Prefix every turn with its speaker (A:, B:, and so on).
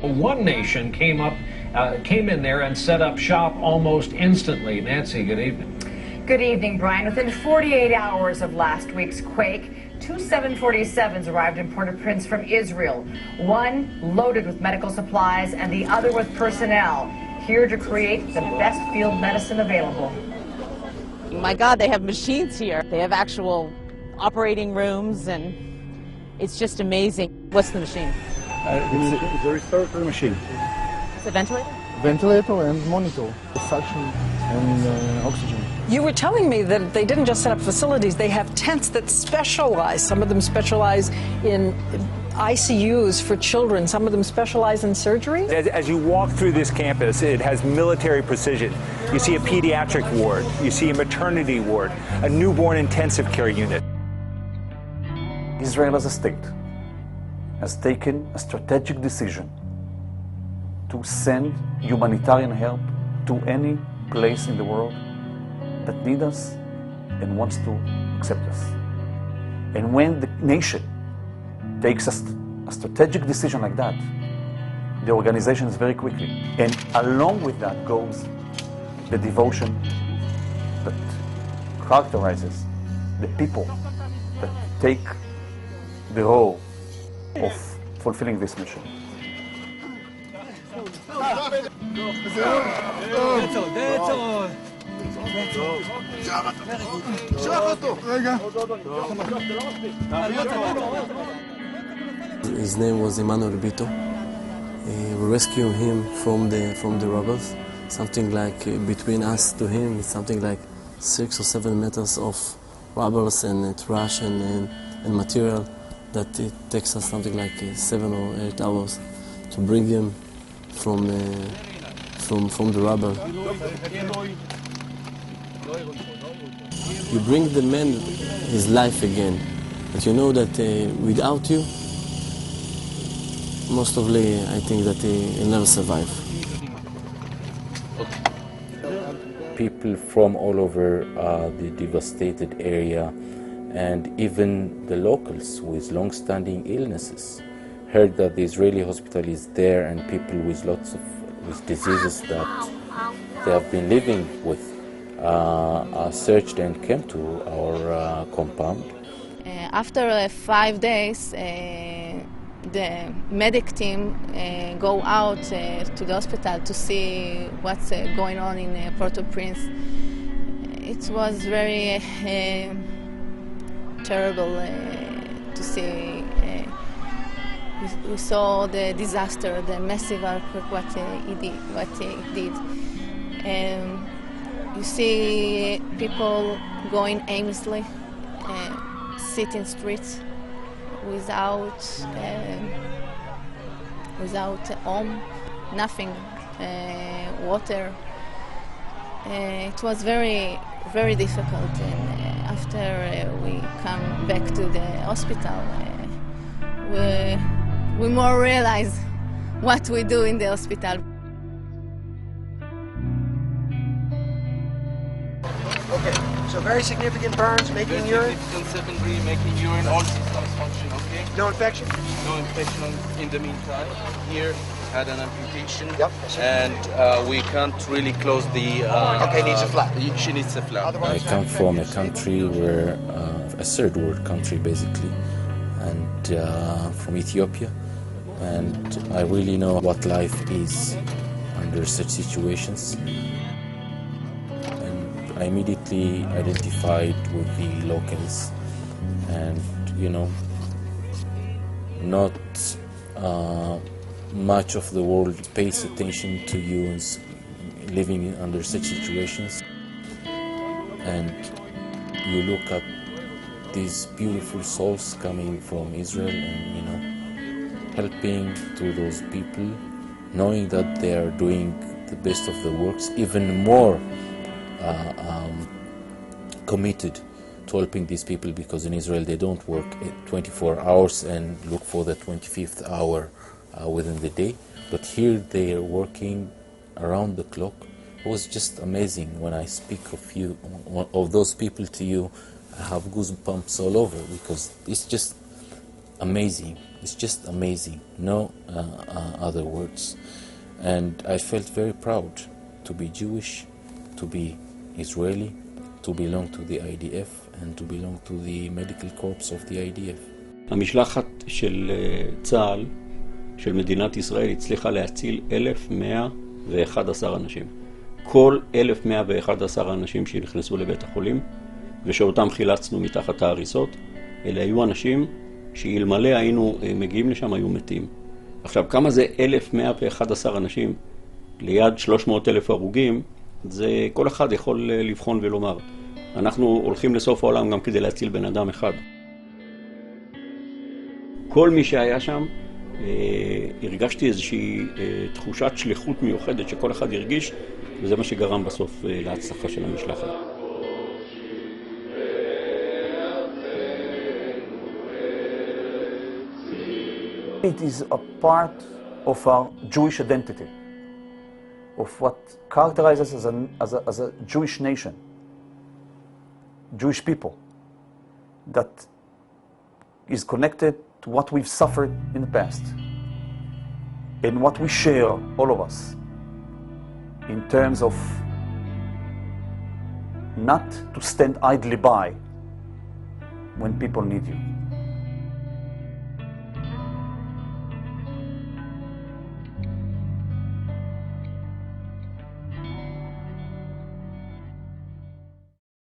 A: One Nation came in there and set up shop almost instantly. Nancy, good evening.
B: Good evening, Brian. Within 48 hours of last week's quake, two 747s arrived in Port-au-Prince from Israel. One loaded with medical supplies and the other with personnel, here to create the best field medicine available.
C: My God, they have machines here. They have actual operating rooms, and it's just amazing. What's the machine?
D: It's a respiratory machine.
C: It's a ventilator?
D: Ventilator and monitor, suction and oxygen.
E: You were telling me that they didn't just set up facilities, they have tents that specialize. Some of them specialize in ICUs for children, some of them specialize in surgery.
F: As you walk through this campus, it has military precision. You see a pediatric ward, you see a maternity ward, a newborn intensive care unit.
G: Israel as a state has taken a strategic decision to send humanitarian help to any place in the world that needs us and wants to accept us. And when the nation takes a strategic decision like that, the organization is very quickly. And along with that goes the devotion that characterizes the people that take the role of fulfilling this mission.
H: His name was Emmanuel Bito. We rescued him from the robbers. Something like between us to him, it's something like 6 or 7 meters of robbers and trash and material that it takes us something like 7 or 8 hours to bring him from the rubble. You bring the man his life again, but you know that without you, most probably I think that he'll never survive.
I: People from all over the devastated area, and even the locals with long-standing illnesses, heard that the Israeli hospital is there, and people with lots of diseases that they have been living with searched and came to our compound.
J: After 5 days, the medic team go out to the hospital to see what's going on in Port-au-Prince. It was very terrible to see. We saw the disaster, the massive earthquake, what it did. You see people going aimlessly, sitting streets without home, nothing, water. It was very, very difficult. And after we come back to the hospital, we more realize what we do in the hospital.
K: Okay, so very significant burns, making urine?
L: Significant secondary, making urine, all systems function, okay?
K: No infection?
L: No infection in the meantime. Here, had an amputation.
K: Yep.
L: And we can't really close the...
K: okay, needs a flap.
L: She needs a flap.
I: I come from a country where, a third world country basically, and from Ethiopia. And I really know what life is under such situations. I immediately identified with the locals, and not much of the world pays attention to you living under such situations. And you look at these beautiful souls coming from Israel and helping to those people, knowing that they are doing the best of the works, even more committed to helping these people, because in Israel they don't work 24 hours and look for the 25th hour within the day. But here they are working around the clock. It was just amazing. When I speak of those people to you, I have goosebumps all over, because it's just amazing. It's just amazing. No other words. And I felt very proud to be Jewish, to be Israeli, to belong to the IDF, and to belong to the medical corps of the IDF.
M: המשלחת של צה"ל, של מדינת ישראל, הצליחה להציל 1,111 אנשים. כל 1,111 אנשים שנכנסו לבית החולים, ושאותם חילצנו מתחת ההריסות, אלה היו אנשים שאלמלא היינו מגיעים לשם היו מתים. עכשיו, כמה זה 1,111 אנשים ליד 300,000 הרוגים, זה כל אחד יכול לבחון ולומר. אנחנו הולכים לסוף העולם גם כדי להציל בן אדם אחד. כל מי שהיה שם, הרגשתי איזושהי תחושת שליחות מיוחדת שכל אחד הרגיש, וזה מה שגרם בסוף להצלחה של המשלחת.
G: It is a part of our Jewish identity, of what characterizes us as a Jewish nation, Jewish people, that is connected to what we've suffered in the past and what we share, all of us, in terms of not to stand idly by when people need you.